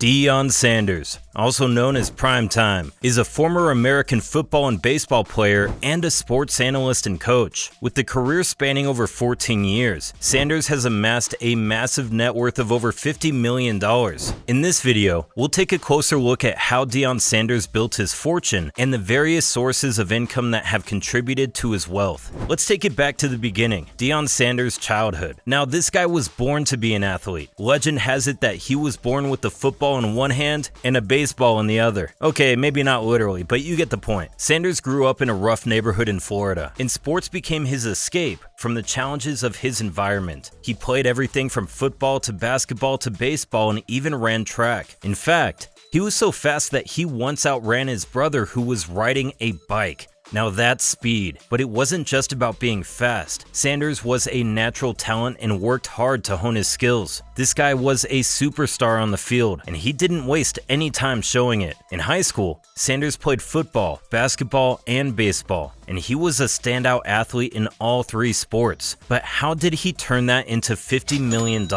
Deion Sanders, also known as Primetime, is a former American football and baseball player and a sports analyst and coach. With a career spanning over 14 years, Sanders has amassed a massive net worth of over $50 million. In this video, we'll take a closer look at how Deion Sanders built his fortune and the various sources of income that have contributed to his wealth. Let's take it back to the beginning, Deion Sanders' childhood. Now, this guy was born to be an athlete. Legend has it that he was born with the football in one hand and a baseball in the other. Okay, maybe not literally, but you get the point. Sanders grew up in a rough neighborhood in Florida, and sports became his escape from the challenges of his environment. He played everything from football to basketball to baseball and even ran track. In fact, he was so fast that he once outran his brother who was riding a bike. Now that's speed, but it wasn't just about being fast. Sanders was a natural talent and worked hard to hone his skills. This guy was a superstar on the field, and he didn't waste any time showing it. In high school, Sanders played football, basketball, and baseball, and he was a standout athlete in all three sports. But how did he turn that into $50 million?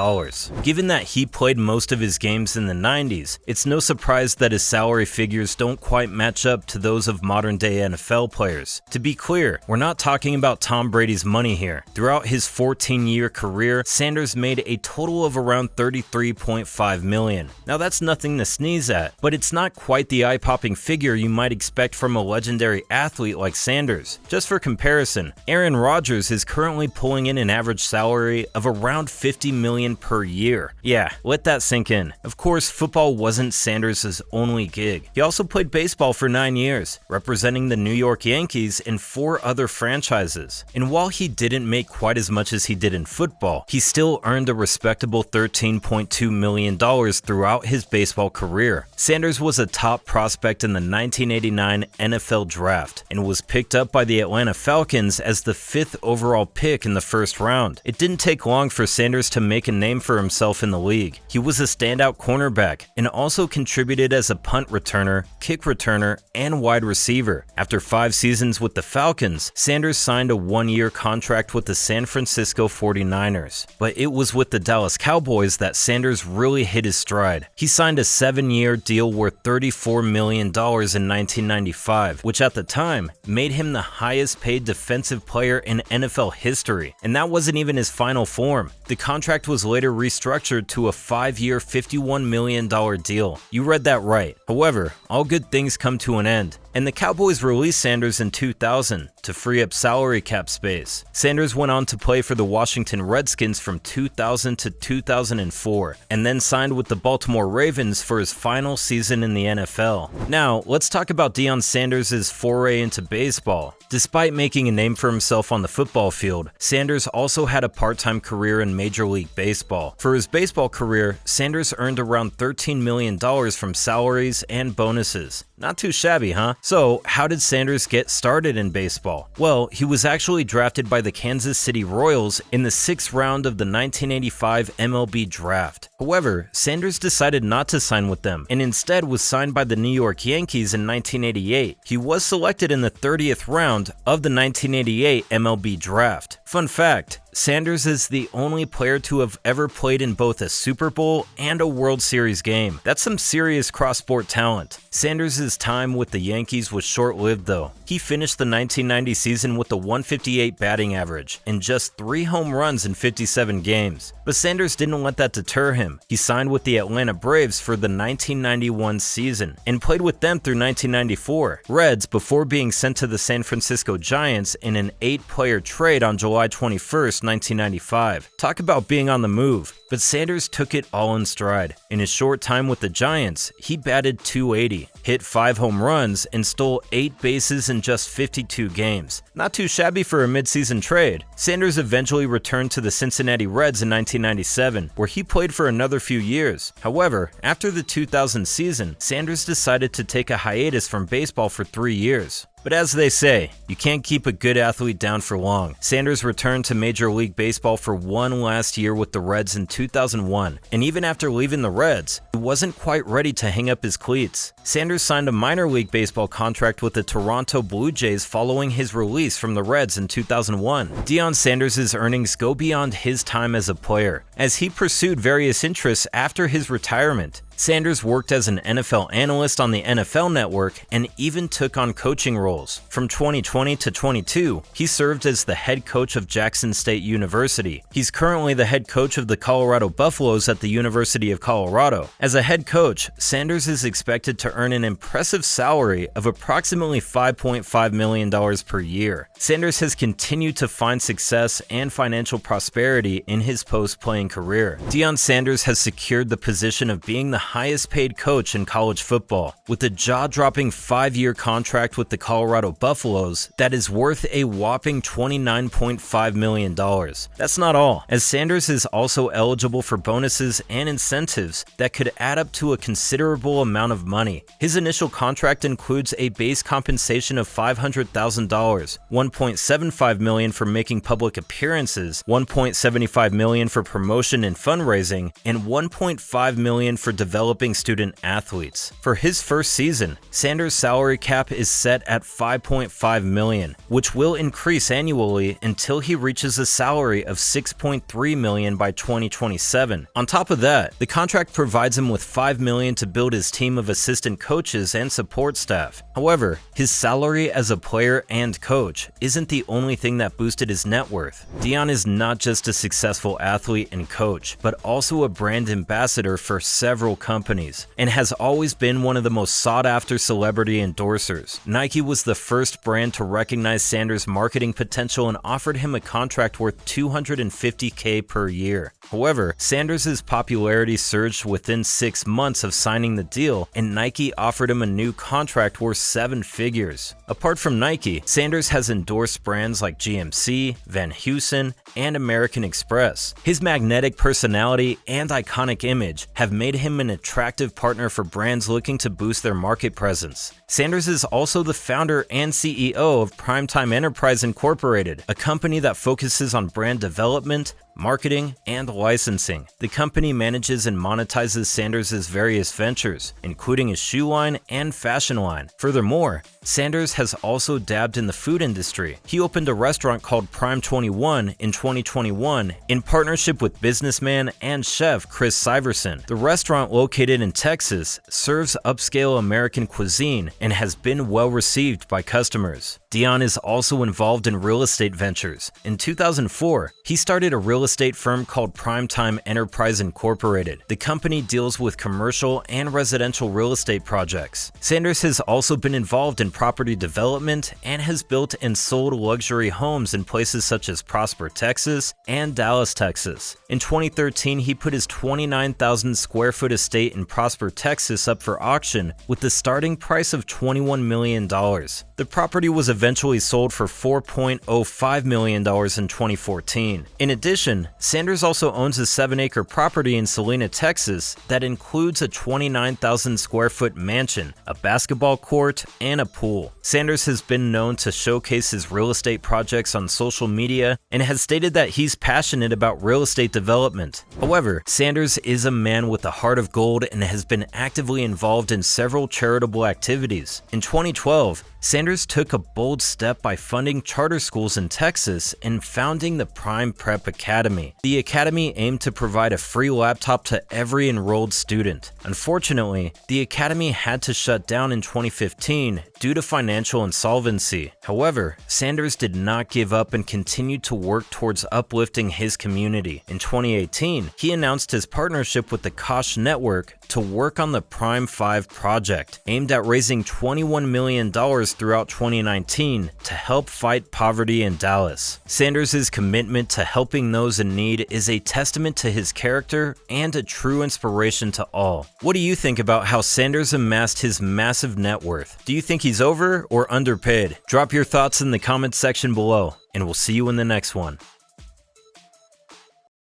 Given that he played most of his games in the 90s, it's no surprise that his salary figures don't quite match up to those of modern-day NFL players. To be clear, we're not talking about Tom Brady's money here. Throughout his 14-year career, Sanders made a total of around $33.5 million. Now that's nothing to sneeze at, but it's not quite the eye-popping figure you might expect from a legendary athlete like Sanders. Just for comparison, Aaron Rodgers is currently pulling in an average salary of around $50 million per year. Yeah, let that sink in. Of course, football wasn't Sanders' only gig. He also played baseball for 9 years, representing the New York Yankees and 4 other franchises. And while he didn't make quite as much as he did in football, he still earned a respectable $13.2 million throughout his baseball career. Sanders was a top prospect in the 1989 NFL Draft and was picked up by the Atlanta Falcons as the 5th overall pick in the first round. It didn't take long for Sanders to make a name for himself in the league. He was a standout cornerback and also contributed as a punt returner, kick returner, and wide receiver. After 5 seasons with the Falcons, Sanders signed a 1-year contract with the San Francisco 49ers. But it was with the Dallas Cowboys that Sanders really hit his stride. He signed a 7-year deal worth $34 million in 1995, which at the time made him the highest paid defensive player in NFL history. And that wasn't even his final form. The contract was later restructured to a 5-year, $51 million deal. You read that right. However, all good things come to an end, and the Cowboys released Sanders in 2000 to free up salary cap space. Sanders went on to play for the Washington Redskins from 2000 to 2004, and then signed with the Baltimore Ravens for his final season in the NFL. Now, let's talk about Deion Sanders' foray into baseball. Despite making a name for himself on the football field, Sanders also had a part-time career in Major League Baseball. For his baseball career, Sanders earned around $13 million from salaries and bonuses. Not too shabby, huh? So, how did Sanders get started in baseball? Well, he was actually drafted by the Kansas City Royals in the 6th round of the 1985 MLB Draft. However, Sanders decided not to sign with them and instead was signed by the New York Yankees in 1988. He was selected in the 30th round of the 1988 MLB Draft. Fun fact, Sanders is the only player to have ever played in both a Super Bowl and a World Series game. That's some serious cross-sport talent. Sanders' time with the Yankees was short-lived though. He finished the 1990 season with a 158 batting average and just 3 home runs in 57 games. But Sanders didn't let that deter him. He signed with the Atlanta Braves for the 1991 season and played with them through 1994 Reds before being sent to the San Francisco Giants in an 8-player trade on July 21st, 1995. Talk about being on the move. But Sanders took it all in stride. In his short time with the Giants, he batted .280, hit 5 home runs, and stole 8 bases in just 52 games. Not too shabby for a midseason trade. Sanders eventually returned to the Cincinnati Reds in 1997, where he played for another few years. However, after the 2000 season, Sanders decided to take a hiatus from baseball for 3 years. But as they say, you can't keep a good athlete down for long. Sanders returned to Major League Baseball for one last year with the Reds in 2001, and even after leaving the Reds, he wasn't quite ready to hang up his cleats. Sanders signed a minor league baseball contract with the Toronto Blue Jays following his release from the Reds in 2001. Deion Sanders' earnings go beyond his time as a player, as he pursued various interests after his retirement. Sanders worked as an NFL analyst on the NFL Network and even took on coaching roles. From 2020 to 22, he served as the head coach of Jackson State University. He's currently the head coach of the Colorado Buffaloes at the University of Colorado. As a head coach, Sanders is expected to earn an impressive salary of approximately $5.5 million per year. Sanders has continued to find success and financial prosperity in his post-playing career. Deion Sanders has secured the position of being the highest paid coach in college football, with a jaw-dropping 5-year contract with the Colorado Buffaloes that is worth a whopping $29.5 million. That's not all, as Sanders is also eligible for bonuses and incentives that could add up to a considerable amount of money. His initial contract includes a base compensation of $500,000, $1.75 million for making public appearances, $1.75 million for promotion and fundraising, and $1.5 million for developing student athletes. For his first season, Sanders' salary cap is set at $5.5 million, which will increase annually until he reaches a salary of $6.3 million by 2027. On top of that, the contract provides him with $5 million to build his team of assistant coaches and support staff. However, his salary as a player and coach isn't the only thing that boosted his net worth. Deion is not just a successful athlete and coach, but also a brand ambassador for several companies, and has always been one of the most sought-after celebrity endorsers. Nike was the first brand to recognize Sanders' marketing potential and offered him a contract worth $250K per year. However, Sanders' popularity surged within 6 months of signing the deal, and Nike offered him a new contract worth 7 figures. Apart from Nike, Sanders has endorsed brands like GMC, Van Heusen, and American Express. His magnetic personality and iconic image have made him an attractive partner for brands looking to boost their market presence. Sanders is also the founder and CEO of Primetime Enterprise Incorporated, a company that focuses on brand development, marketing, and licensing. The company manages and monetizes Sanders' various ventures, including his shoe line and fashion line. Furthermore, Sanders has also dabbed in the food industry. He opened a restaurant called Prime 21 in 2021 in partnership with businessman and chef Chris Syverson. The restaurant, located in Texas, serves upscale American cuisine and has been well received by customers. Deion is also involved in real estate ventures. In 2004, he started a real estate firm called Primetime Enterprise Incorporated. The company deals with commercial and residential real estate projects. Sanders has also been involved in property development and has built and sold luxury homes in places such as Prosper, Texas, and Dallas, Texas. In 2013, he put his 29,000 square foot estate in Prosper, Texas up for auction with the starting price of $21 million. The property was eventually sold for $4.05 million in 2014. In addition, Sanders also owns a 7-acre property in Salina, Texas that includes a 29,000 square foot mansion, a basketball court, and a pool. Sanders has been known to showcase his real estate projects on social media and has stated that he's passionate about real estate development. However, Sanders is a man with a heart of gold and has been actively involved in several charitable activities. In 2012, Sanders took a bold step by funding charter schools in Texas and founding the Prime Prep Academy. The academy aimed to provide a free laptop to every enrolled student. Unfortunately, the academy had to shut down in 2015 due to financial insolvency. However, Sanders did not give up and continued to work towards uplifting his community. In 2018, he announced his partnership with the Koch Network to work on the Prime 5 project, aimed at raising $21 million throughout 2019 to help fight poverty in Dallas. Sanders' commitment to helping those in need is a testament to his character and a true inspiration to all. What do you think about how Sanders amassed his massive net worth? Do you think he's over or underpaid? Drop your thoughts in the comments section below, and we'll see you in the next one.